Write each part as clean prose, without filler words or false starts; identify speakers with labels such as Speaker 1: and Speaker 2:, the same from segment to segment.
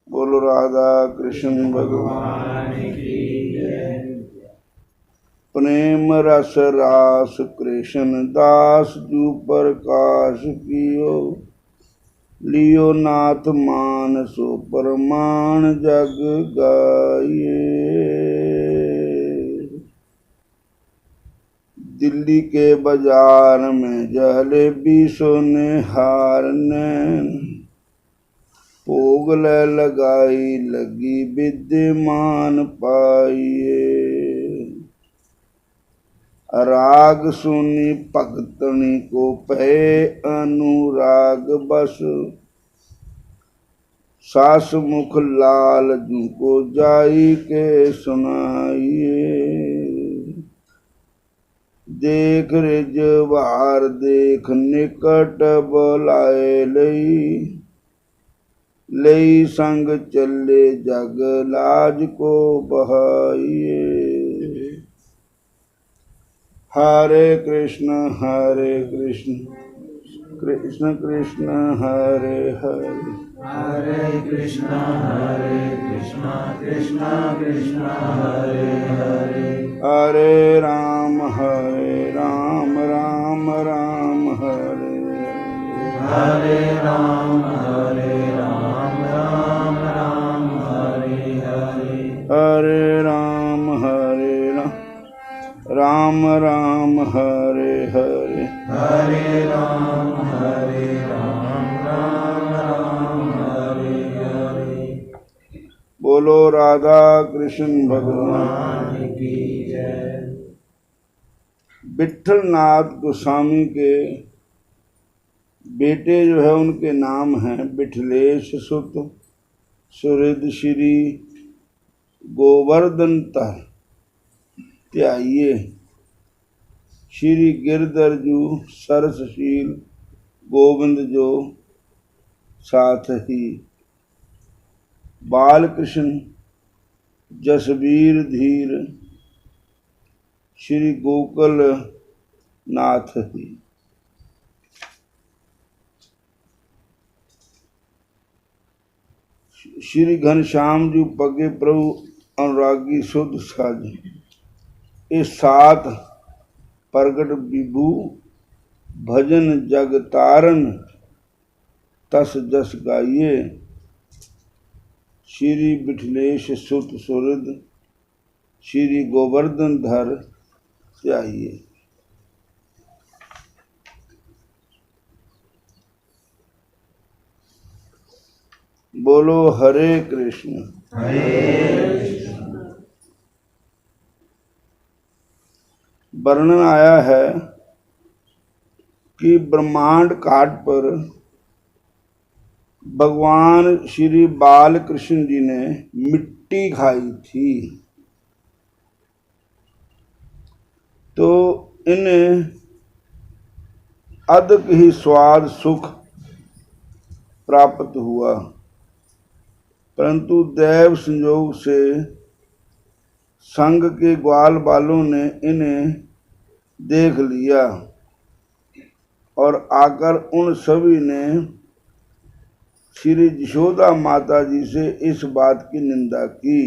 Speaker 1: बोलो राधा कृष्ण भगवान
Speaker 2: की जय।
Speaker 1: प्रेम रस रास कृष्ण दास जू प्रकाश कियो लियो नाथ मान सो परमाण जग गाये। दिल्ली के बाजार में जलेबी सोने हार नैन भोग ले लगाई लगी विद्यमान पाइए। राग सुनी भक्तनी को पहे अनुराग बस सास मुख लाल जू को जाई के सुनाइए। देख रिजवार देख निकट बुलाए लई संग चले जग लाज को बहाइए। हरे कृष्ण कृष्ण कृष्ण हरे हरे
Speaker 2: हरे कृष्णा कृष्णा कृष्णा हरे हरे।
Speaker 1: हरे राम राम राम हरे
Speaker 2: हरे राम राम राम हरे हरे।
Speaker 1: हरे राम राम राम हरे हरे।
Speaker 2: हरे राम राम राम हरे हरे।
Speaker 1: बोलो राधा कृष्ण भगवान
Speaker 2: की जय।
Speaker 1: विठलनाथ गोस्वामी के बेटे जो है उनके नाम हैं विठलेश सुत सुहृद श्री गोवर्धन त्याइये श्री गिरधरजू सरसशील गोविंद जो साथ ही बालकृष्ण जसवीर धीर श्री गोकुल नाथ ही। श्री घनश्याम जी पगे प्रभु अनुरागी शुद्ध साज ये सात प्रगट विभू भजन जग तारन तस जस गाइए श्री विठलेश सुत सुहृद श्री गोवर्धन धर त्याइये। बोलो हरे कृष्ण। वर्णन आया है कि ब्रह्मांड घाट पर भगवान श्री बालकृष्ण जी ने मिट्टी खाई थी तो इन्हें अधिक ही स्वाद सुख प्राप्त हुआ, परंतु दैव संयोग से संघ के ग्वाल बालों ने इन्हें देख लिया और आकर उन सभी ने श्री यशोदा माता जी से इस बात की निंदा की।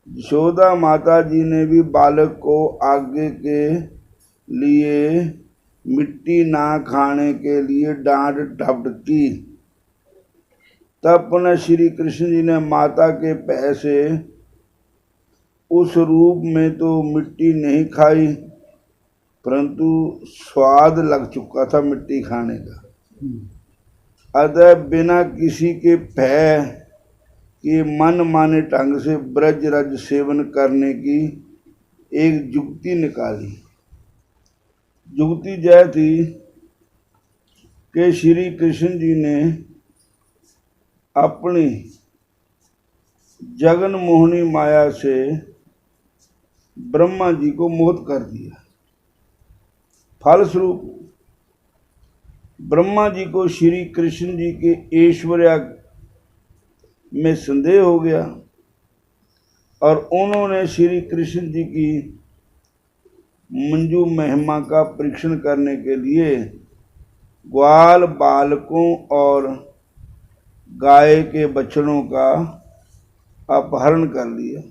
Speaker 1: यशोदा माता जी ने भी बालक को आगे के लिए मिट्टी ना खाने के लिए डांट डपट की। तब पुनः श्री कृष्ण जी ने माता के पैसे उस रूप में तो मिट्टी नहीं खाई, परंतु स्वाद लग चुका था मिट्टी खाने का। अतः बिना किसी के भय के मन माने ढंग से ब्रज रज सेवन करने की एक जुक्ति निकाली। जुक्ति यह थी कि श्री कृष्ण जी ने अपनी जगन मोहनी माया से ब्रह्मा जी को मोहित कर दिया। फलस्वरूप ब्रह्मा जी को श्री कृष्ण जी के ऐश्वर्य में संदेह हो गया और उन्होंने श्री कृष्ण जी की मंजू महिमा का परीक्षण करने के लिए ग्वाल बालकों और गाय के बछड़ों का अपहरण कर लिया।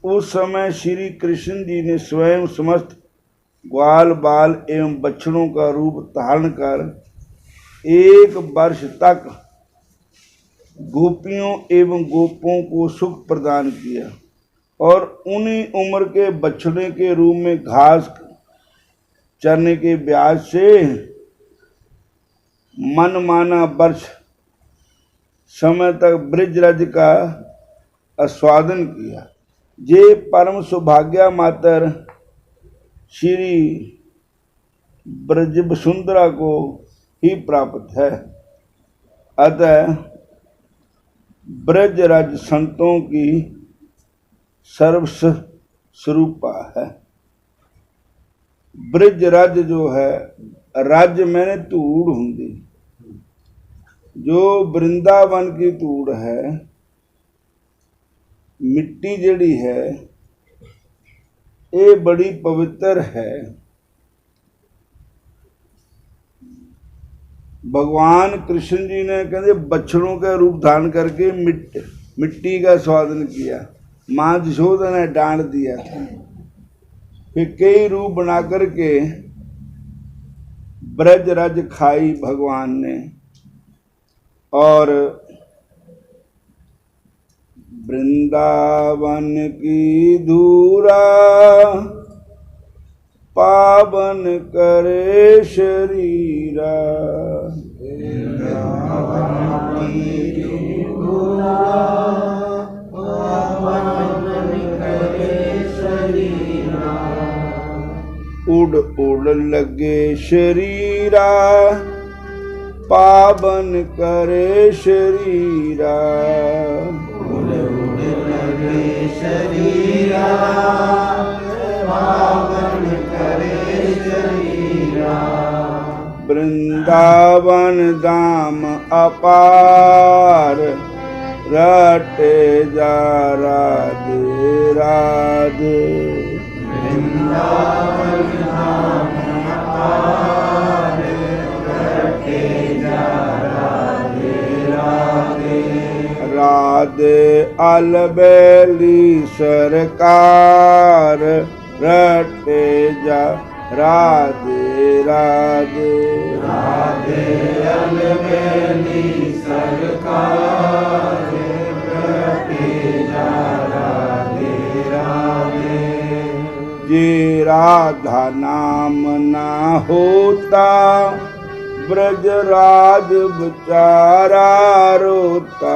Speaker 1: उस समय श्री कृष्ण जी ने स्वयं समस्त ग्वाल बाल एवं बछड़ों का रूप धारण कर 1 वर्ष तक गोपियों एवं गोपों को सुख प्रदान किया और उन्हीं उम्र के बछड़े के रूप में घास चरने के ब्याज से मनमाना वर्ष समय तक ब्रजराज का आस्वादन किया। ये परम सौभाग्य मात्र श्री ब्रज वसुंधरा को ही प्राप्त है। अतः ब्रजराज संतों की सर्वस्व स्वरूपा है। ब्रजराज जो है, राज्य मैंने धूड़ होंगी, जो वृंदावन की धूड़ है, मिट्टी जड़ी है, ये बड़ी पवित्र है। भगवान कृष्ण जी ने कहते बछड़ों का रूप धारण करके मिट्टी का स्वादन किया। माँ यशोदा ने डांट दिया था। फिर कई रूप बना करके ब्रजराज खाई भगवान ने। और वृंदावन की धूरा पावन करे शरीरा। उड़ उड़ लगे शरीरा पावन करे शरीरा।
Speaker 2: उड़ उड़ लगे शरीरा पावन करे शरीरा।
Speaker 1: वृंदावन धाम अपार रटे जा राधे राधे।
Speaker 2: वृंदावन धाम अपार रटे जा राधे राधे।
Speaker 1: राधे अलबेली सरकार रटे जा राधे राधे।
Speaker 2: राधे अलबेली सरकार रटे जा राधे राधे।
Speaker 1: जे राधा नाम ना होता ब्रजराज बेचारा रोता।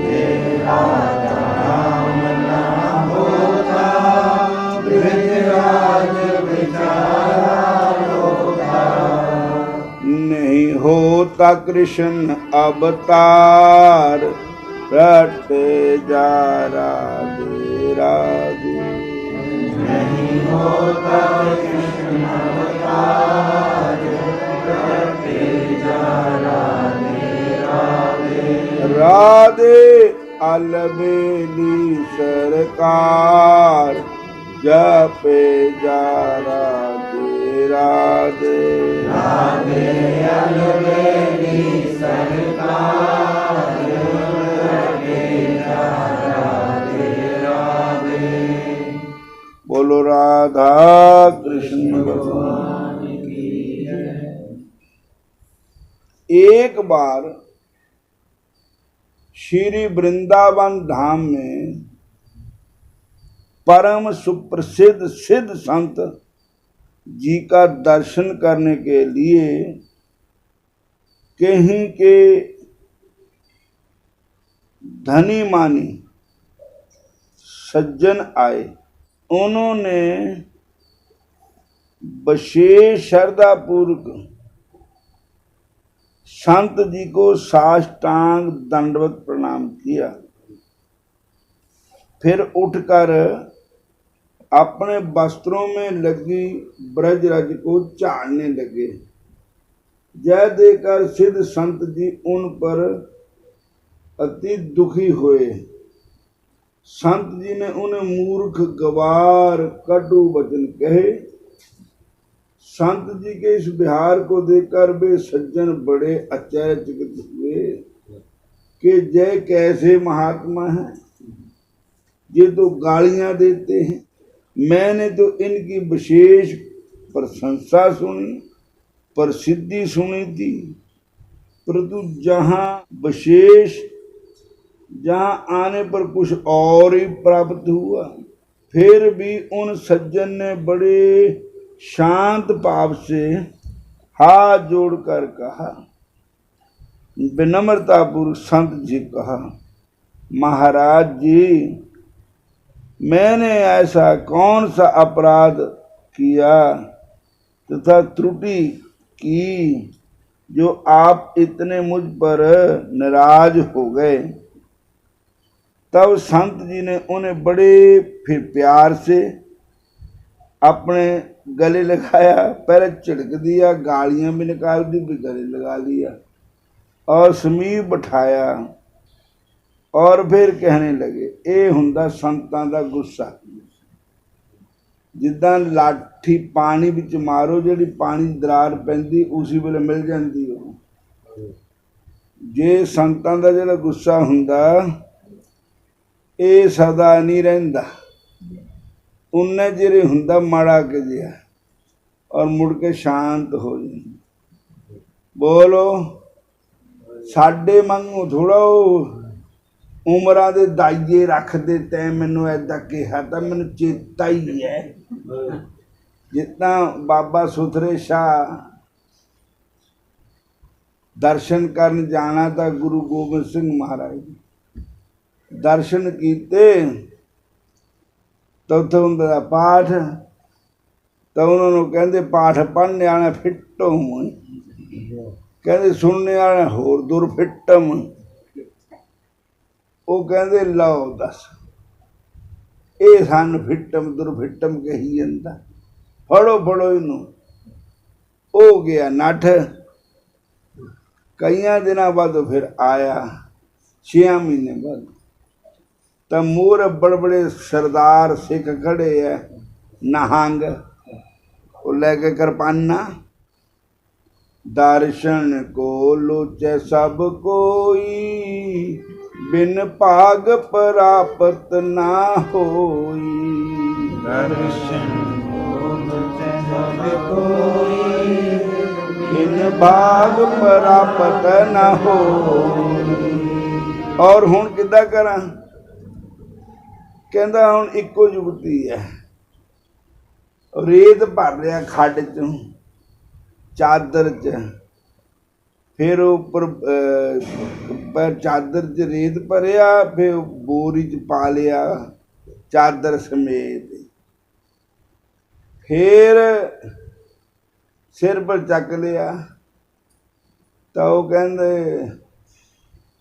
Speaker 2: ये राधा नाम ना होता ब्रजराज बेचारा रोता।
Speaker 1: नहीं होता कृष्ण अवतार रटे जा राधे राधे।
Speaker 2: नहीं होता कृष्ण अवतार रटे जा राधे राधे।
Speaker 1: राधे अलबेली सरकार जपे जा राधे राधे।
Speaker 2: राधे अलबेली सरकार रटे जा राधे राधे।
Speaker 1: बोलो राधा कृष्ण भगवान।
Speaker 2: की जय।
Speaker 1: एक बार श्री वृंदावन धाम में परम सुप्रसिद्ध सिद्ध संत जी का दर्शन करने के लिए कहीं के धनी मानी सज्जन आए। उन्होंने विशेष श्रद्धा पूर्वक संत जी को साष्टांग दंडवत प्रणाम किया। फिर उठकर अपने वस्त्रों में लगी ब्रजराज को झाड़ने लगे। यह देखकर सिद्ध संत जी उन पर अति दुखी हुए। संत जी ने उन्हें मूर्ख गवार कटु वचन कहे। संत जी के इस विहार को देखकर वे सज्जन बड़े आश्चर्यचकित हुए कि जय कैसे महात्मा है, ये तो गालियां देते हैं। मैंने तो इनकी विशेष प्रशंसा सुनी, प्रसिद्धि सुनी थी, परंतु जहां आने पर कुछ और ही प्राप्त हुआ। फिर भी उन सज्जन ने बड़े शांत भाव से हाथ जोड़कर कहा, विनम्रतापूर्वक संत जी कहा, महाराज जी, मैंने ऐसा कौन सा अपराध किया तथा त्रुटि की जो आप इतने मुझ पर नाराज हो गए। तब संत जी ने उन्हें बड़े फिर प्यार से अपने गले लगाया, पहले छिड़क दिया, गालियां भी निकाल दी, भी गले लगा लिया और समीप बिठाया और फिर कहने लगे, ये हुंदा संतां दा गुस्सा। जिद्दां लाठी पानी विच मारो, जिहड़ी पानी दरार पैंदी उसी वेले मिल जांदी ओ। जे संतां दा जिहड़ा गुस्सा हुंदा ਇਹ ਸਦਾ नहीं ਰਹਿੰਦਾ, उन्ने चिर हुंदा माड़ा के जिहा और मुड़ के शांत हो जाए। बोलो, साडे वांगू थोड़ा उमरां दे दाइए रखदे, तैं मैनू ऐदा कहा तां मैनू चेता ही है। जितना बाबा सुथरे शाह दर्शन करन जाना था गुरु गोबिंद सिंह महाराज दर्शन कीते तो उत्थे हुंदा दा पाठ, तो उन्होंने कहंदे पाठ पढ़ने वाले फिट्टम, कहंदे सुनने वाले होर दुरफिट्टम। वो कहंदे लो दस, ये सानू फिट्टम दुरफिट्टम कही जांदा, फड़ो फड़ो इनू। हो गया नठ। कई दिनों बाद फिर आया, 6 महीने बाद, तो मूर बड़े बड़े सरदार सिख खड़े है, नहंग, वो लेके कृपाना। दर्शन को लोचे सब कोई, बिन भाग प्राप्त ना होई।
Speaker 2: दर्शन को लोचे सब कोई,
Speaker 1: बिन भाग प्राप्त ना होई। और हुण किद्दां करां? कहंदा हुण इक्को जुगती है, रेत भर रहा खड्ड चों चादर च, फिर उपर चादर च रेत भरिया, फिर बोरी च पा लिया चादर समेत, फिर सिर पर चक लिया। तो वो कहंदे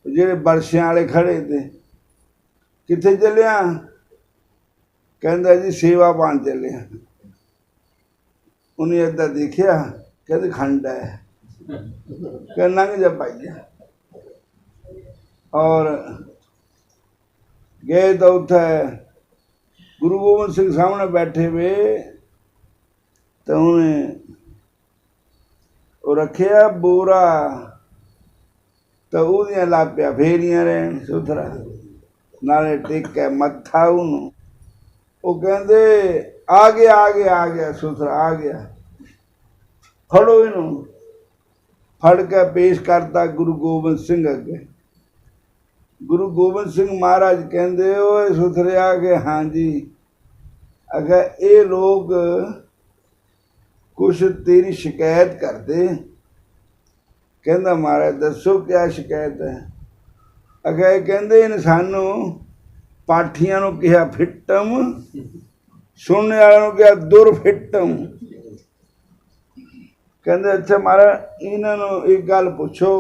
Speaker 1: जेड़े बरछियां वाले खड़े थे, कित्थे चलिया? कहंदा जी सेवा पान चलिया। उन्हें इदा देखिया, कहते खंड है, कह लंघ जा पाइया। और गए तो उत्थे गुरु गोबिंद सिंह सामने बैठे हुए, तो उन्हें रखिया बोरा, तो उहदियां लापिया फेरियां रहन सुथरा, नाले टेके मत्था उन्होंने। वो कहंदे आ गया सुथरा आ गया, फड़ो इनू। फड़ के पेश करता गुरु गोबिंद सिंह अगे। गुरु गोबिंद सिंह महाराज कहंदे, ओए सुथरे आ गए? हाँ जी। अगर ये लोग कुछ तेरी शिकायत करते। कहंदा महाराज दसो क्या शिकायत है? अगर कहंदे इन सानू पाठियां नूं कहा फिट्टम, सुनने वालों नूं कहा दुरफिट्टम। कहंदे अच्छा महाराज इन्हां नूं एक गल पुछो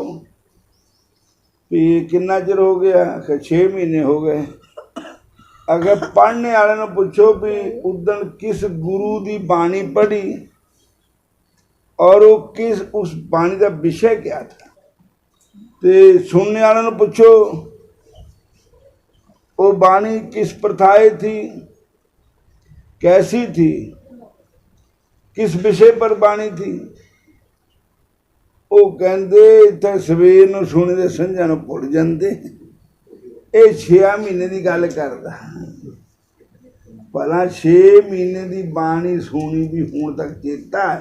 Speaker 1: भी कितना चिर हो गया? 6 महीने हो गए। अगर पढ़ने वाले नूं पुछो भी उदण किस गुरु की बाणी पढ़ी और वो किस उस बाणी का विषय क्या था, ते सुनने वाले नूं पुछो वो बाणी किस प्रथाए थी, कैसी थी, किस विषय पर बाणी थी? ਉਹ ਕਹਿੰਦੇ ਇੱਥੇ ਸਵੇਰ ਨੂੰ ਸੁਣੀ ਤੇ ਸੰਝਾ ਨੂੰ ਭੁੱਲ ਜਾਂਦੇ। ਇਹ 6 ਮਹੀਨੇ ਦੀ ਗੱਲ ਕਰਦਾ। ਭਲਾ 6 ਮਹੀਨੇ ਦੀ ਬਾਣੀ ਸੁਣੀ ਵੀ ਹੁਣ ਤੱਕ ਚੇਤਾ ਹੈ?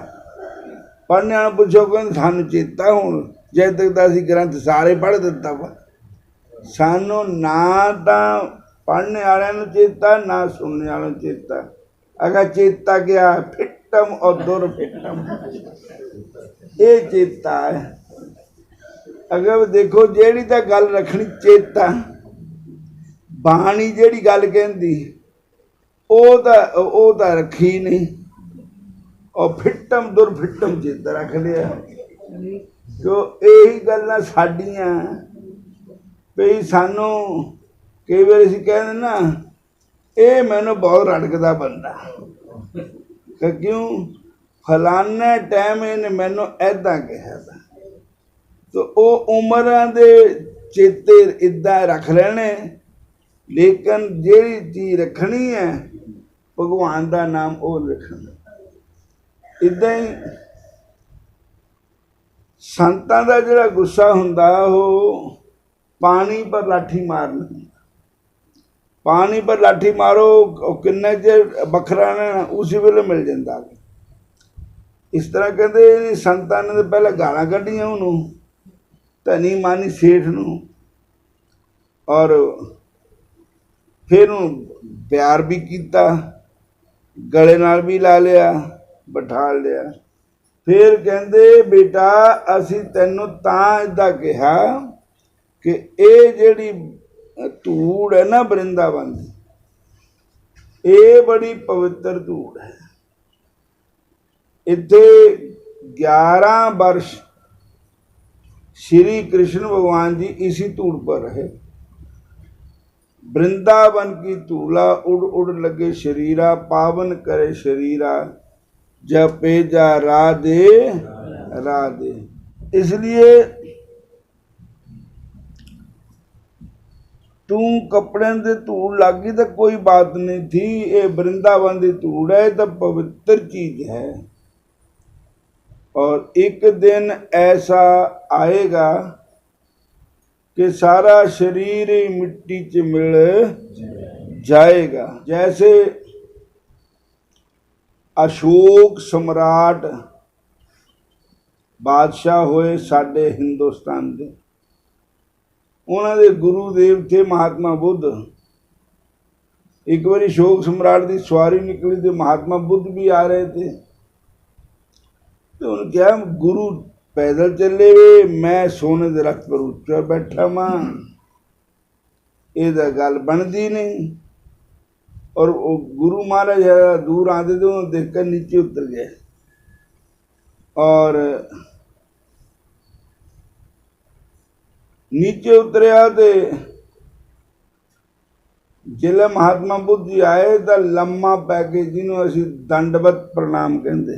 Speaker 1: ਪੜ੍ਹਨੇ ਵਾਲਾ ਪੁੱਛੋ, ਕਹਿੰਦੇ ਸਾਨੂੰ ਚੇਤਾ ਹੁਣ, ਜਦ ਤੱਕ ਤਾਂ ਅਸੀਂ ਗ੍ਰੰਥ ਸਾਰੇ ਪੜ੍ਹ ਦਿੱਤਾ ਵਾ। ਸਾਨੂੰ ਨਾ ਤਾਂ ਪੜ੍ਹਨੇ ਵਾਲਿਆਂ ਨੂੰ ਚੇਤਾ, ਨਾ ਸੁਣਨੇ ਵਾਲਿਆਂ ਨੂੰ ਚੇਤਾ। ਅਗਰ ਚੇਤਾ ਗਿਆ ਫਿੱਟਮ ਔਰ ਦੁਰਫਿੱਟਮ, ਇਹ ਚੇਤਾ ਹੈ। ਅਗਰ ਦੇਖੋ ਜਿਹੜੀ ਤਾਂ ਗੱਲ ਰੱਖਣੀ ਚੇਤਾ, ਬਾਣੀ ਜਿਹੜੀ ਗੱਲ ਕਹਿੰਦੀ ਉਹ ਤਾਂ ਰੱਖੀ ਨਹੀਂ, ਔਰ ਫਿੱਟਮ ਦੁਰਫਿੱਟਮ ਚੇਤਾ ਰੱਖ ਲਿਆ। ਜੋ ਇਹੀ ਗੱਲਾਂ ਸਾਡੀਆਂ ਵੀ ਸਾਨੂੰ ਕਈ ਵਾਰ ਅਸੀਂ ਕਹਿੰਦੇ ਨਾ, ਇਹ ਮੈਨੂੰ ਬਹੁਤ ਰੜਕਦਾ ਬੰਦਾ, ਕਿਉਂ? ਫਲਾਨਾ ਟਾਈਮ ਇਹਨੇ ਮੈਨੂੰ ਇੱਦਾਂ ਕਿਹਾ ਤਾ। ਤਾਂ ਉਹ ਉਮਰਾਂ ਦੇ ਚੇਤੇ ਇੱਦਾਂ ਰੱਖ ਲੈਣੇ, ਲੇਕਿਨ ਜਿਹੜੀ ਚੀਜ਼ ਰੱਖਣੀ ਹੈ ਭਗਵਾਨ ਦਾ ਨਾਮ ਉਹ ਲਿਖਣਾ। ਇੱਦਾਂ ਹੀ ਸੰਤਾਂ ਦਾ ਜਿਹੜਾ ਗੁੱਸਾ ਹੁੰਦਾ ਉਹ ਪਾਣੀ ਪਰ ਲਾਠੀ ਮਾਰਨਾ। ਪਾਣੀ ਪਰ ਲਾਠੀ ਮਾਰੋ, ਕਿੰਨੇ ਚਿਰ ਵੱਖਰਾ ਨਾ ਉਸੇ ਵੇਲੇ ਮਿਲ ਜਾਂਦਾ। ਇਸ ਤਰ੍ਹਾਂ ਕਹਿੰਦੇ ਸੰਤਾਂ ਨੇ ਪਹਿਲਾਂ ਗਾਲਾਂ ਕੱਢੀਆਂ ਉਹਨੂੰ, ਧਨੀ ਮਾਨੀ ਸੇਠ ਨੂੰ, ਔਰ ਫਿਰ ਉਹਨੂੰ ਪਿਆਰ ਵੀ ਕੀਤਾ, ਗਲੇ ਨਾਲ ਵੀ ਲਾ ਲਿਆ, ਬਿਠਾ ਲਿਆ। ਫਿਰ ਕਹਿੰਦੇ ਬੇਟਾ ਅਸੀਂ ਤੈਨੂੰ ਤਾਂ ਇੱਦਾਂ ਕਿਹਾ ਕਿ ਇਹ ਜਿਹੜੀ ਧੂੜ ਹੈ ਨਾ ਬ੍ਰਿੰਦਾਵਨ ਦੀ, ਇਹ ਬੜੀ ਪਵਿੱਤਰ ਧੂੜ ਹੈ। ਇੱਥੇ 11 वर्ष श्री कृष्ण भगवान जी इसी धूड़ पर रहे। वृंदावन की धूला उड़ उड़ लगे शरीरा, पावन करे शरीरा, जपे जा राधे राधे। इसलिए तू कपड़े से धूड़ लगी तो कोई बात नहीं थी, ये वृंदावन की धूड़ है तो पवित्र चीज है। और एक दिन ऐसा आएगा कि सारा शरीर ही मिट्टी च मिल जाएगा। जैसे अशोक सम्राट बादशाह होए साडे हिंदुस्तान दे, उन्होंने गुरुदेव थे महात्मा बुद्ध। एक बार अशोक सम्राट की सवारी निकली तो महात्मा बुद्ध भी आ रहे थे। तो उन्होंने क्या, गुरु पैदल चले वे, मैं सोने के रथ पर उच्चा बैठा मां, ये गल बनती नहीं। और वो गुरु महाराज दूर आते थे, उन्होंने देखकर नीचे उतर गए। और नीचे उतरिया तो जिले महात्मा बुद्ध जी आए तो लम्मा पै के, जिन्होंने असीं दंडवत प्रणाम कहते,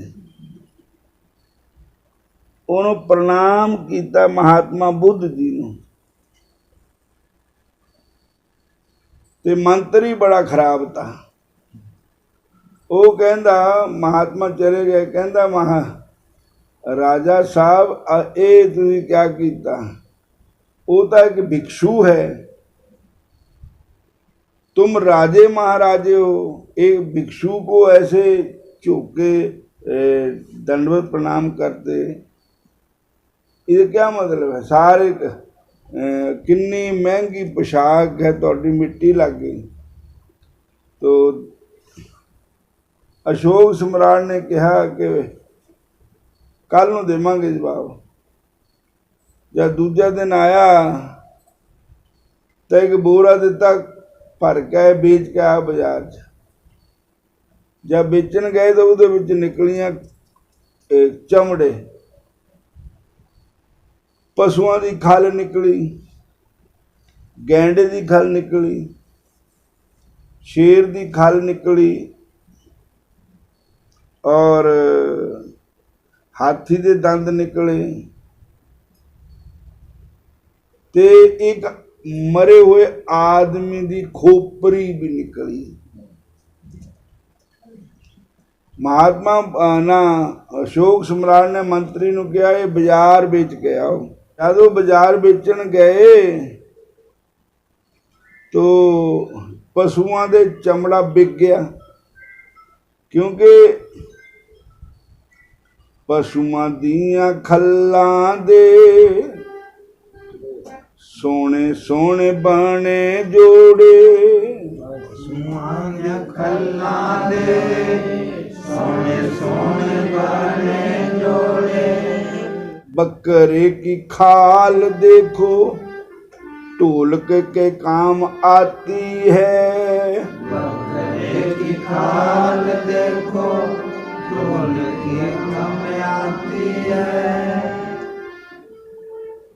Speaker 1: उन्होंने प्रणाम किया महात्मा बुद्ध जी नूं। ते मंत्र ही बड़ा खराब था। वो कहंदा महात्मा चले गए, कहंदा राजा साहब ये तुसीं क्या कीता? वो तो एक भिक्षु है, तुम राजे महाराजे हो, एक भिक्षु को ऐसे झुके दंडवत प्रणाम करते, ये क्या मतलब है? सारे कितनी महंगी पोशाक है, थोड़ी मिट्टी लग गई। तो अशोक सम्राट ने कहा कि कल नूं देवांगे जवाब। जब दूजा दिन आया तो एक बोरा दिता भर के, बेच के आया बाजार च। जब बेचन गए तो उहदे विच निकलियां चमड़े, पशुओं की खल निकली, गैंडे की खल निकली, शेर की खल निकली, और हाथी के दंद निकले, ते एक मरे हुए आदमी की खोपरी भी निकली। महात्मा ना अशोक सम्राट ने मंत्री ਨੂੰ ਕਿਹਾ ਇਹ ਬਾਜ਼ਾਰ ਵੇਚ ਕੇ ਆਓ। ਜਦੋਂ ਬਾਜ਼ਾਰ ਵੇਚਣ ਗਏ तो ਪਸ਼ੂਆਂ ਦੇ ਚਮੜਾ ਵਿਕ ਗਿਆ ਕਿਉਂਕਿ ਪਸ਼ੂਆਂ ਦੀਆਂ ਖੱਲਾਂ ਦੇ सोने सोने बने जोड़े
Speaker 2: सुमान्य खल्ला दे सोने सोने बने जोड़े।
Speaker 1: बकरे की खाल देखो ढोलक के काम आती है।
Speaker 2: बकरे की खाल देखो ढोलक के काम आती है।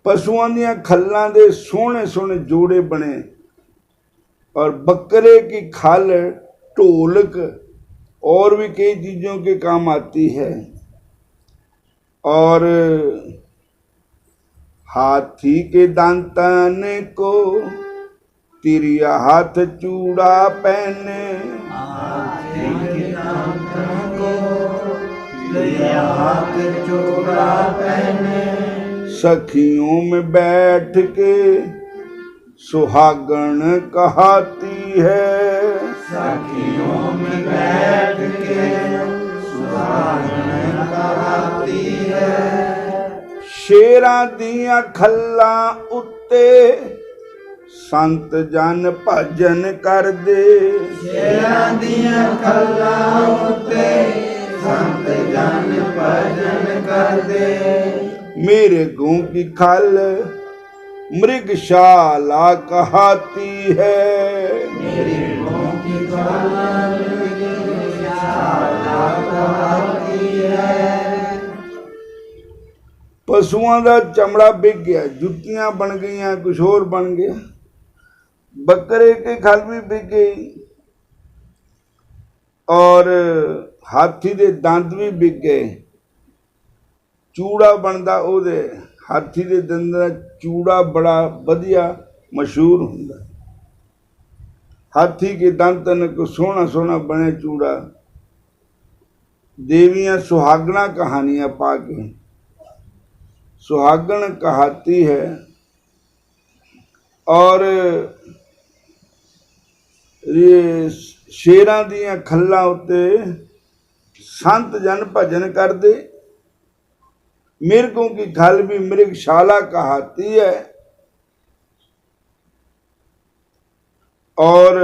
Speaker 1: पशुओं दियां खल्लां दे सोहने सोहने जोड़े बने और बकरे की खाल ढोलक और भी कई चीज़ों के काम आती है। और हाथी के दांतन को तिरिया हाथ चूड़ा पहने।
Speaker 2: हाथी के दांतन को तिरिया हाथ चूड़ा पहने।
Speaker 1: सखियों में बैठ के सुहागन कहती है।
Speaker 2: सखियों में बैठ के सुहागन कहती है।
Speaker 1: शेरां दियां खल्लां उत्ते संत जन भजन कर दे।
Speaker 2: शेरां दियां खल्लां उत्ते संत जन भजन कर दे।
Speaker 1: मेरे गूं की खल मृगशाला कहती है।
Speaker 2: मेरे गूं की खल मृगशाला कहती है।
Speaker 1: पशुओं का चमड़ा बिक गया, जुतियां बन गई, कुछ और बन गया। बकरे की खल भी बिक गई और हाथी के दंद भी बिक गए। चूड़ा बनता ਉਹਦੇ हाथी के दंद का चूड़ा बड़ा वधिया मशहूर होंदा। हाथी के दंतन को सोहना सोहना बने चूड़ा। देवियां सुहागना कहानियां पा के सुहागन कहाती है और ये शेरां दियां खल्लां उत्ते संत जन भजन करदे। मिर्गों की खल भी मृगशाला कहती है और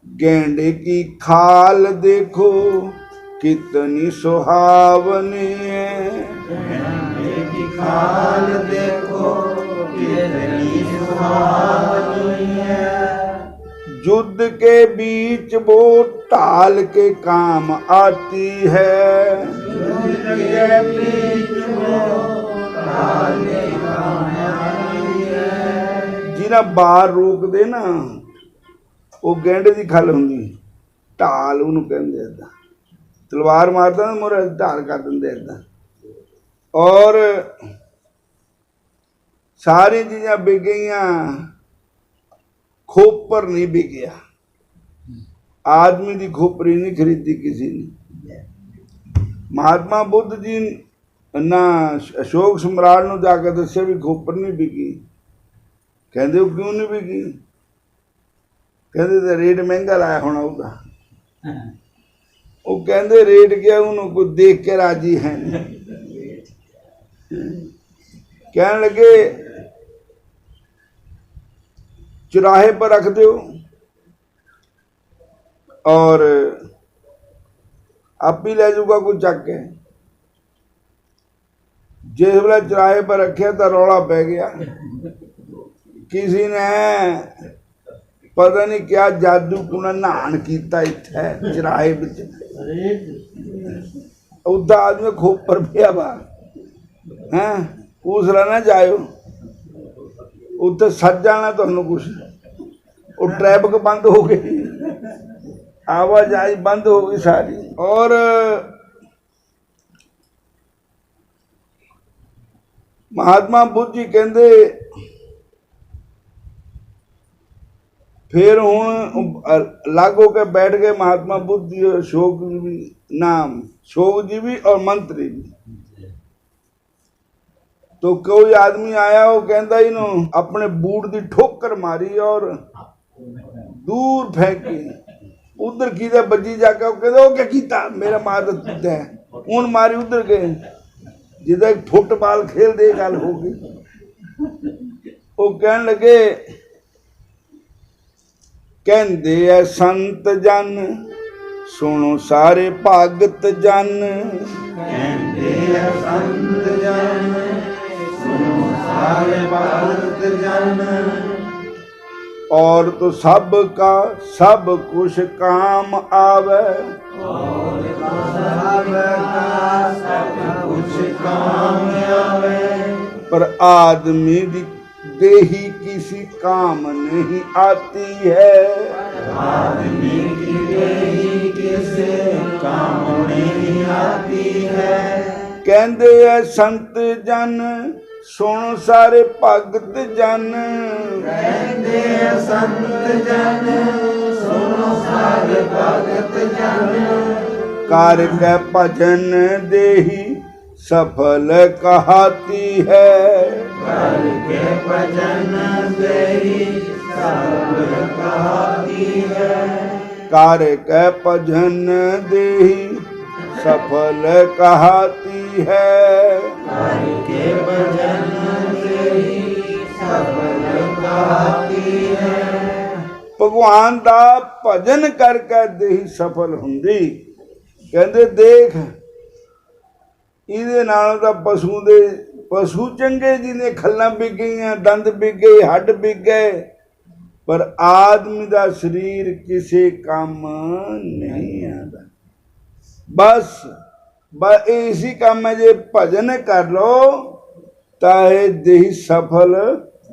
Speaker 1: गेंडे की खाल देखो कितनी सुहावनी है।
Speaker 2: गेंडे की खाल देखो कितनी सुहावनी है।
Speaker 1: युद्ध के बीच वो टाल के काम आती है।
Speaker 2: युद्ध के बीच वो टाल के काम आती है।
Speaker 1: जिन्हें बाहर रोक दे ना वो गेंडे की खल होंगी। ढाल उन्होंने कहते इदा तलवार मारता ना मोरे ढाल कर देंगे इदा। और सारी चीज़ां बिक गई, खोपर नहीं बिकया। आदमी की खोपरी नहीं खरीदी किसी ने। महात्मा बुद्ध जी ना अशोक सम्राट ने जाकर दस्या भी खोपर नहीं बिकी। कहते वो क्यों नहीं बिकी? कहते तो रेट महंगा लाया होना उसका। वो कहते रेट क्या उन्होंने को देख के राजी है। कहने लगे चौराहे पर रख दो और आप ही ले जाऊगा कोई चक के। जिस वेले चौराहे पर रखे तो रौला पै गया। किसी ने पता नहीं क्या जादू कुना नहान किया इत्थे चौराहे विच। उदा आदमी खोपर पिया वा हैं उसला ना जाओ उत्थे सज जाना तुहानू कुछ। वो ट्रैफिक बंद हो गई, आवाजाही बंद हो गई सारी। और महात्मा बुद्ध जी कहते फिर हुण अलग होकर बैठ गए महात्मा बुद्ध जी, अशोक जी भी, नाम अशोक जी भी और मंत्री भी। तो कोई आदमी आया, वो कहता इन्हों अपने बूट की ठोकर मारी और दूर फेंकी। उधर की बजी जाके वो कहते वो क्या कीता, मेरा मार दिता है, हूं मारी उधर गए जिदा फुटबाल खेल दे गल हो गई। वो कहन लगे, कहते है संत जन सुनो सारे भगत जन,
Speaker 2: कहते हैं संत जन सुनो सारे भगत जन,
Speaker 1: और तो सबका सब कुछ काम आवे,
Speaker 2: और सबका सब कुछ काम आवे,
Speaker 1: पर आदमी देही किसी काम नहीं आती है।
Speaker 2: आदमी की देही किसे काम नहीं आती है।
Speaker 1: कहते है संत जन सुन सारे भगत जन,
Speaker 2: कहते हैं संत जन सुनो सारे भगत जन,
Speaker 1: कर के भजन देही सफल कहाती है,
Speaker 2: करके भजन देही सफल कहाती है,
Speaker 1: कर के भजन देही सफल कहाती है,
Speaker 2: करके भजन देही सफल कहाती है।
Speaker 1: भगवान दा भजन करके देही सफल हुंदी। कहंदे देख ਇਹਦੇ ਨਾਲ ਤਾਂ ਪਸ਼ੂ ਚੰਗੇ ਜਿਹਨੇ ਖੱਲਾਂ ਵਿਕ ਗਈਆਂ, ਦੰਦ ਵਿਕ ਗਏ, ਹੱਡ ਵਿਕ ਗਏ, ਪਰ ਆਦਮੀ ਦਾ ਸਰੀਰ ਕਿਸੇ ਕੰਮ ਨਹੀਂ ਆਉਂਦਾ। ਬਸ ਇसी ਕੰਮ ਹੈ, ਜੇ ਭਜਨ ਕਰ ਲੋ ਤਾਂ ਇਹ ਦੇਹ ਸਫਲ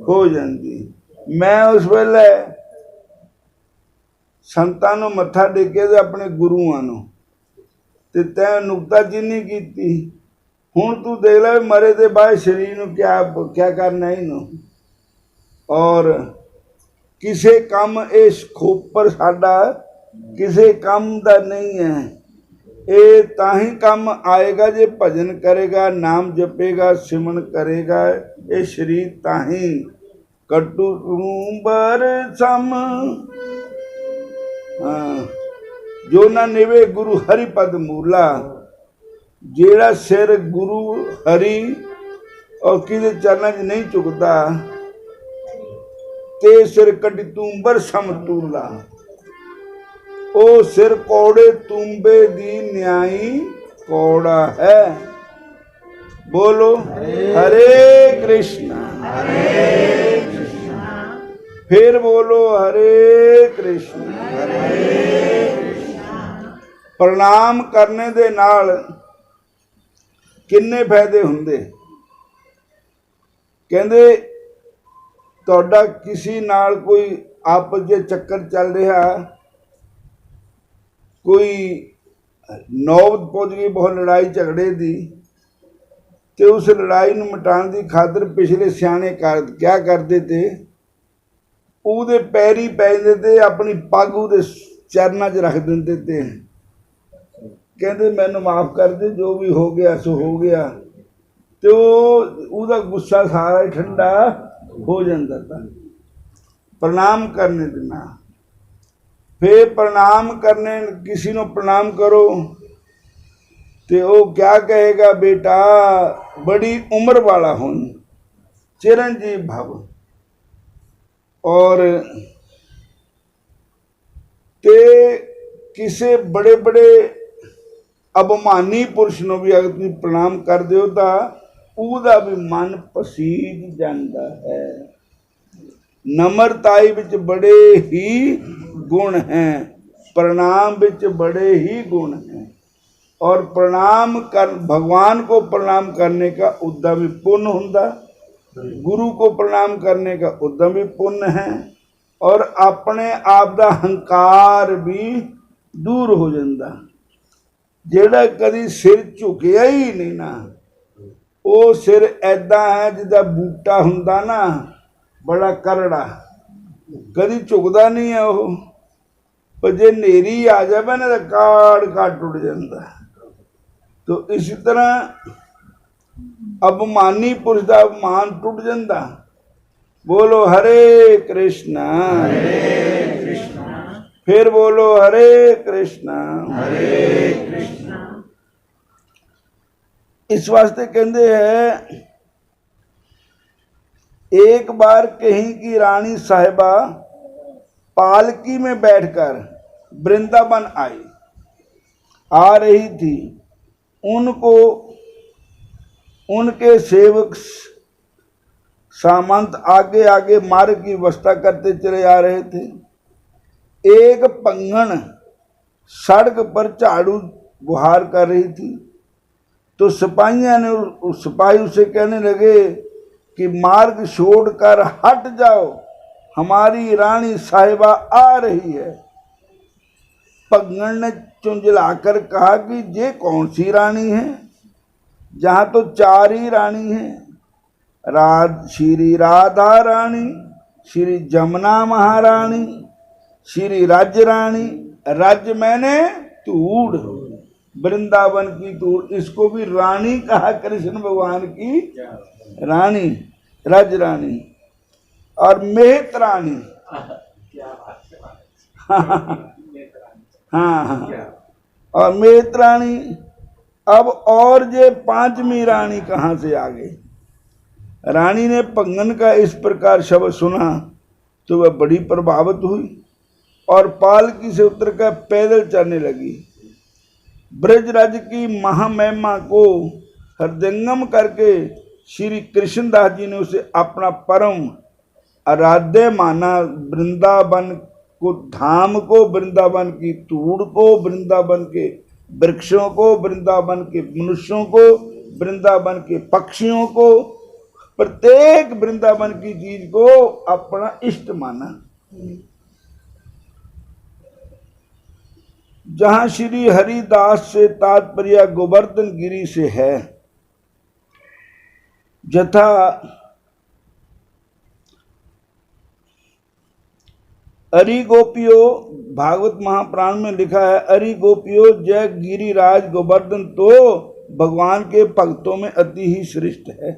Speaker 1: ਹੋ ਜਾਂਦੀ। ਮੈਂ ਉਸ ਵੇਲੇ ਸੰਤਾਂ ਨੂੰ ਮੱਥਾ ਟੇਕਿਆ ਤੇ ਆਪਣੇ ਗੁਰੂਆਂ ਨੂੰ, ਤੇ ਤੈਂ ਨੁਕਤਾਚੀਨੀ ਕੀਤੀ। ਹੁਣ ਤੂੰ ਦੇਖ ਲੈ ਮਰੇ ਦੇ ਬਾਅਦ ਸਰੀਰ ਨੂੰ ਕਿਆ ਕਰਨਾ ਇਹਨੂੰ, ਔਰ ਕਿਸੇ ਕੰਮ ਇਸ ਖੋਪਰ ਸਾਡਾ ਕਿਸੇ ਕੰਮ ਦਾ ਨਹੀਂ ਹੈ। ਇਹ ਤਾਂ ਹੀ ਕੰਮ ਆਏਗਾ ਜੇ ਭਜਨ ਕਰੇਗਾ, ਨਾਮ ਜਪੇਗਾ, ਸਿਮਰਨ ਕਰੇਗਾ। ਇਹ ਸਰੀਰ ਤਾਂ ਹੀ ਕੱਟੂ ਬਰ ਸਮ ਜੋ ਨਾ ਨਿਵੇ ਗੁਰੂ ਹਰੀ ਪਦ ਮੂਲਾ। ਜਿਹੜਾ ਸਿਰ ਗੁਰੂ ਹਰੀ ਔਰ ਕਿਹਦੇ ਚਰਨਾਂ 'ਚ ਨਹੀਂ ਝੁਕਦਾ, ਤੇ ਸਿਰ ਕੱਢੀ ਤੂੰਬਰ ਸਮਤੂਲਾ। ਉਹ ਸਿਰ ਕੌੜੇ ਤੂੰਬੇ ਦੀ ਨਿਆਈ ਕੌੜਾ ਹੈ। बोलो हरे कृष्णा फिर बोलो हरे कृष्णा। प्रणाम करने दे नाल किन्ने फायदे हुंदे? कहंदे तुहाडा किसी नाल कोई आपस दे चक्कर चल रहा, कोई नौबत पहुंच गई बहुत लड़ाई झगड़े दी, ते उस लड़ाई नूं मिटाण दी खातर पिछले सियाणे क्या करते थे, ਉਹਦੇ पैरी पै जाते थे, अपनी पग ਉਹਦੇ चरनां 'ਚ रख दिंदे थे। कहते मैनूं माफ़ कर दे, जो भी हो गया सो हो गया। तो ਉਹਦਾ गुस्सा सारा ठंडा हो जाता था प्रणाम करने दे नाल। फिर प्रणाम करने, किसी को प्रणाम करो तो वो क्या कहेगा, बेटा बड़ी उम्र वाला हो, चिरंजीव भव। और ते किसी बड़े बड़े अभिमानी पुरुष को भी अगर तुम प्रणाम कर दो तो उसका भी मन पसीज जाता है। नम्रताई विच बड़े ही गुण हैं, प्रणाम विच बड़े ही गुण हैं। और प्रणाम कर, भगवान को प्रणाम करने का उद्यम भी पुण्य होता, गुरु को प्रणाम करने का उद्यम भी पुण्य है, और अपने आप का हंकार भी दूर हो जाता। जेड़ा कदी सिर झुकिया ही नहीं ना, वो सिर ऐदा है जिदा बूटा हुंदा ना, बड़ा करड़ा, कदी झुकदा नहीं है वो, पर जे नेरी आ जाए ना तो काड़ काड़ टुट जाता। तो इसी तरह अभिमानी पुरुष का अभिमान टूट जाता। बोलो हरे कृष्णा, फिर बोलो हरे कृष्णा। इस वास्ते कहते हैं, एक बार कहीं की रानी साहिबा पालकी में बैठकर वृंदावन आई, आ रही थी। उनको उनके सेवक सामंत आगे आगे मार्ग की व्यवस्था करते चले आ रहे थे। एक पंगन सड़क पर झाड़ू बुहार कर रही थी, तो सिपाहियों ने उस सिपाही उसे कहने लगे कि मार्ग छोड़कर हट जाओ, हमारी रानी साहिबा आ रही है। पंगन ने चुंझलाकर कहा कि ये कौन सी रानी है, जहां तो 4 ही रानी हैं, श्री राधा रानी, श्री जमुना महारानी, श्री राज्य रानी। राज्य मैंने धूड़, वृंदावन की धूड़, इसको भी रानी कहा कृष्ण भगवान की रानी, राज्य रानी। और मेहत रानी, हाँ, और मेहत रानी। अब और ये 5वीं रानी कहाँ से आ गई? रानी ने पंगन का इस प्रकार शब्द सुना तो वह बड़ी प्रभावित हुई और पालकी से उतरकर पैदल चलने लगी। ब्रजराज की महामहिमा को हृदयंगम करके श्री कृष्णदास जी ने उसे अपना परम आराध्य माना। वृंदावन को, धाम को, वृंदावन की धूड़ को, वृंदावन के वृक्षों को, वृंदावन के मनुष्यों को, वृंदावन के पक्षियों को, प्रत्येक वृंदावन की चीज को अपना इष्ट माना। जहां श्री हरिदास से तात्पर्य गोवर्धन गिरी से है, यथा अरि गोपियो, भागवत महापुराण में लिखा है, अरि गोपियो जय गिरिराज गोवर्धन तो भगवान के भक्तों में अति ही श्रेष्ठ है।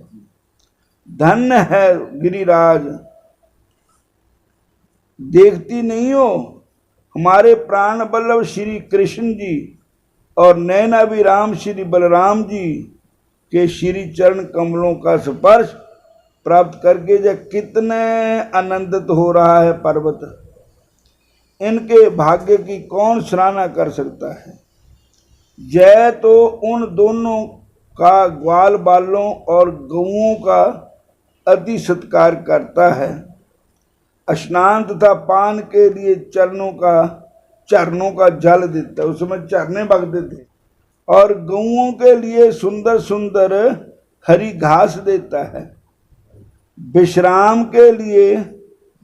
Speaker 1: धन्य है गिरिराज। देखती नहीं हो हमारे प्राण बल्लभ श्री कृष्ण जी और नैनाभिराम श्री बलराम जी के श्री चरण कमलों का स्पर्श प्राप्त करके जब कितने आनंदित हो रहा है पर्वत। इनके भाग्य की कौन सराहना कर सकता है। जय तो उन दोनों का ग्वाल बालों और गऊओं का अति सत्कार करता है। स्नान तथा पान के लिए चरणों का जल देता है, उसमें चरने बगते थे। और गऊओं के लिए सुंदर सुंदर हरी घास देता है। विश्राम के लिए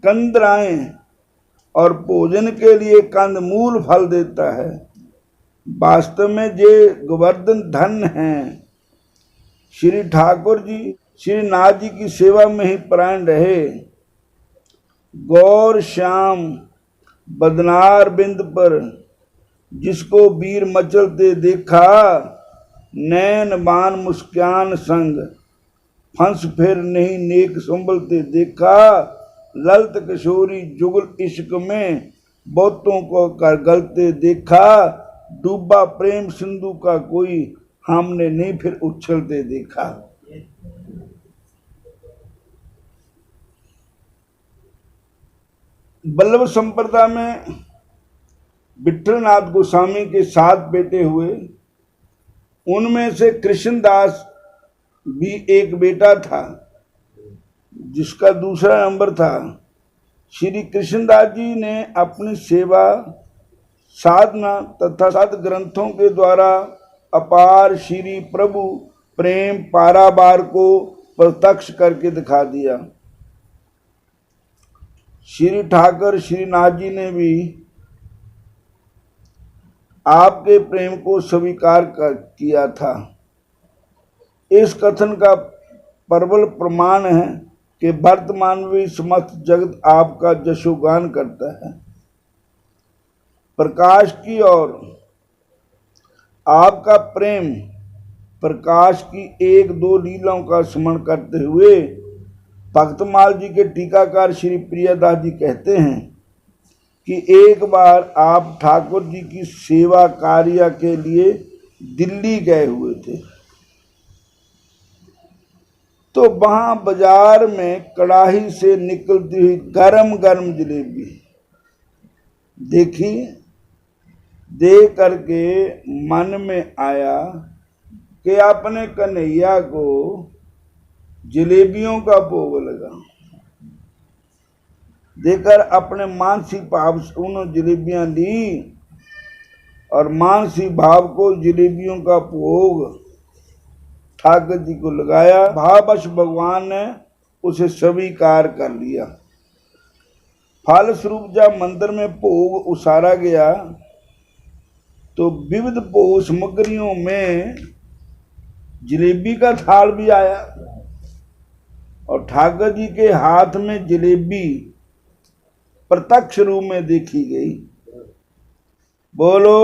Speaker 1: कंदराएं और भोजन के लिए कंदमूल फल देता है। वास्तव में ये गोवर्धन धन हैं। श्री ठाकुर जी श्री नाथ जी की सेवा में ही प्राण रहे। गौर श्याम बदनार बिंद पर जिसको वीर मचलते देखा, नैन बान मुस्कान संग फंस फिर नहीं नेक संभलते देखा। ललित किशोरी जुगल इश्क में बहुतों को कर गलते देखा। डूबा प्रेम सिंधु का कोई हमने नहीं फिर उछलते देखा। वल्लभ संप्रदाय में विठलनाथ गोस्वामी के 7 बेटे हुए। उनमें से कृष्णदास भी एक बेटा था जिसका दूसरा नंबर था। श्री कृष्णदास जी ने अपनी सेवा, साधना तथा सद्ग्रंथों के द्वारा अपार श्री प्रभु प्रेम पारावार को प्रत्यक्ष करके दिखा दिया। श्री ठाकुर श्रीनाथ जी ने भी आपके प्रेम को स्वीकार किया था। इस कथन का प्रबल प्रमाण है कि वर्तमान में समस्त जगत आपका जशोगान करता है। प्रकाश की और आपका प्रेम प्रकाश की एक दो लीलाओं का स्मरण करते हुए भक्तमाल जी के टीकाकार श्री प्रियदास जी कहते हैं कि एक बार आप ठाकुर जी की सेवा कार्य के लिए दिल्ली गए हुए थे, तो वहां बाजार में कड़ाही से निकलती हुई गरम गरम जलेबी देखी। देख करके मन में आया कि अपने कन्हैया को जलेबियों का भोग लगा। देकर अपने मानसिक भाव से उन्होंने जलेबियां ली और मानसिक भाव को जलेबियों का भोग ठाकुर जी को लगाया। भाववश भगवान ने उसे स्वीकार कर लिया। फल स्वरूप जब मंदिर में भोग उसारा गया तो विविध भोग सामग्रियों में जलेबी का थाल भी आया और ठाकुर जी के हाथ में जलेबी प्रत्यक्ष रूप में देखी गई। बोलो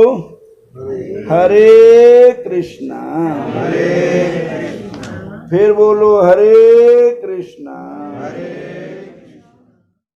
Speaker 1: हरे कृष्णा, फिर बोलो हरे कृष्णा।